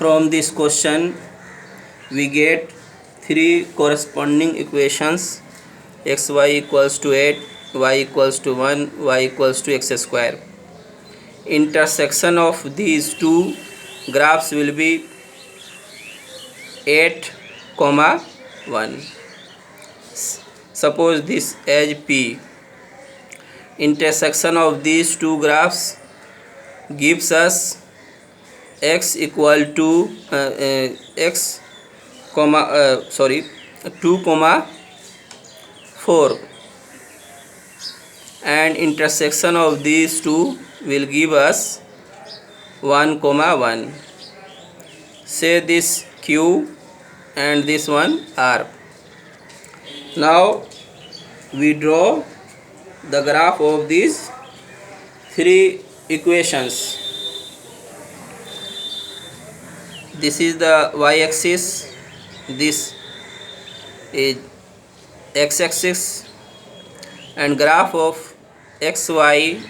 From this question we get three corresponding equations: xy equals to 8, y equals to 1, y equals to x square. Intersection of these two graphs will be 8, 1. Suppose this as P. Intersection of these two graphs gives us x equal to x 2, 4, and intersection of these two will give us 1, 1. Say this Q and this one R. Now we draw the graph of these three equations. This is the y-axis, this is x-axis, and graph of xy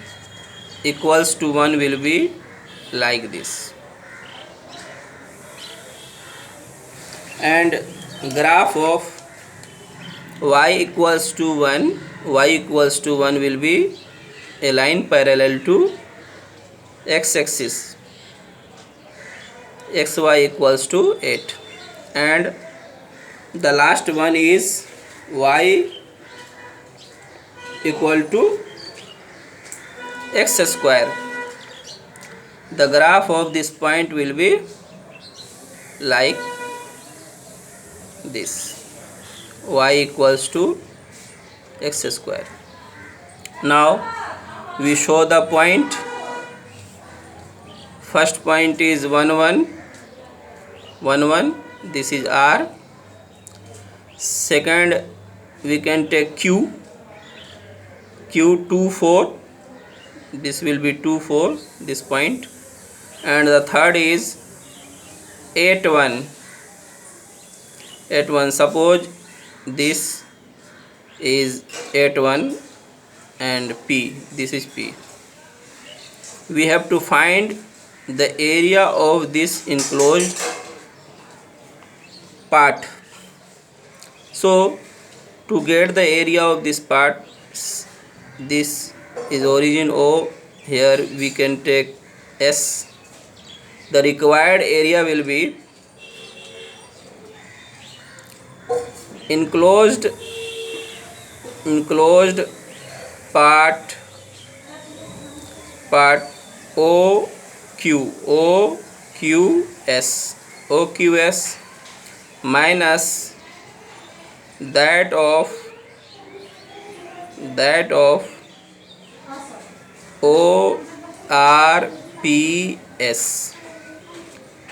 equals to 1 will be like this, and graph of y equals to 1 will be a line parallel to x-axis, xy equals to 8, and the last one is y equal to x square. The graph of this point will be like this, y equals to x square. Now we show the point. First point is 1, 1. This is R. Second, we can take Q 2, 4. This will be 2, 4, this point. And the third is 8, 1. Suppose this is 8, 1 and P. This is P. We have to find the area of this enclosed part. So to get the area of this part, this is origin O. Here we can take S. The required area will be enclosed part OQS minus that of ORPS.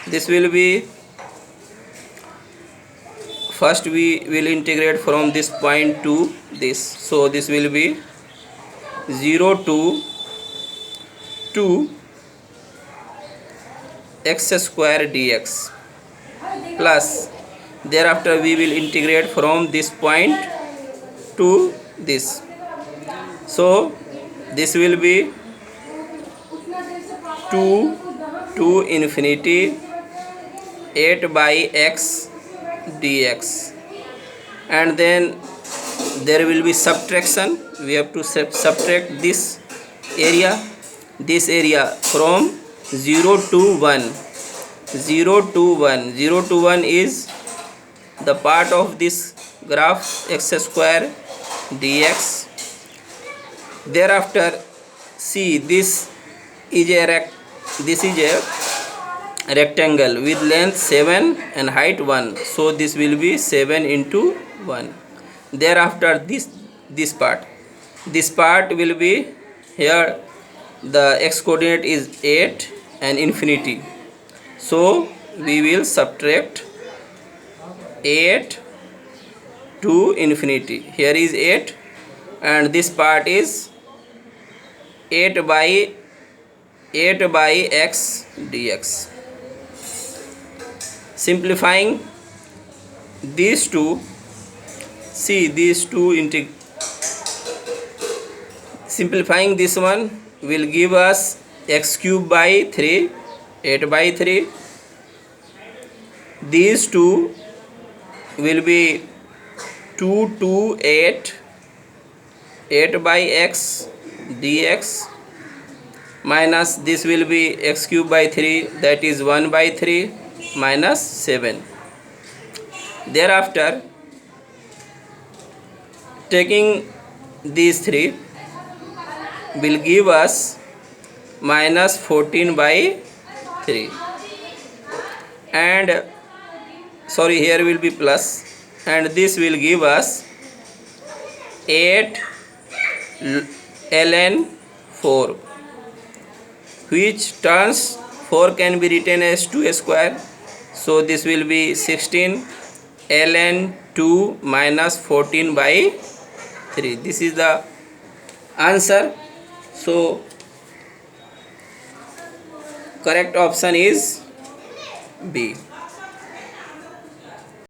This will be, first we will integrate from this point to this, so this will be 0 to 2 x square dx, plus thereafter we will integrate from this point to this, so this will be 2 to infinity 8 by x dx, and then there will be subtraction. We have to subtract this area from 0 to 1. 0 to 1 is the part of this graph x square dx. Thereafter, see, this is a rectangle with length 7 and height 1, so this will be 7 into 1. Thereafter this part will be, here the x coordinate is 8 and infinity, so we will subtract 8 to infinity. Here is 8 and this part is 8 by x dx. Simplifying these two, see these two simplifying this one will give us x cube by 3, 8 by 3, these two will be 2 to 8 by x dx, minus this will be x cube by 3, that is 1 by 3 minus 7. Thereafter, taking these three will give us minus 14 by 3, and sorry, here will be plus, and this will give us 8 ln 4, which turns 4 can be written as 2 square, so this will be 16 ln 2 minus 14 by 3. This is the answer. So correct option is B.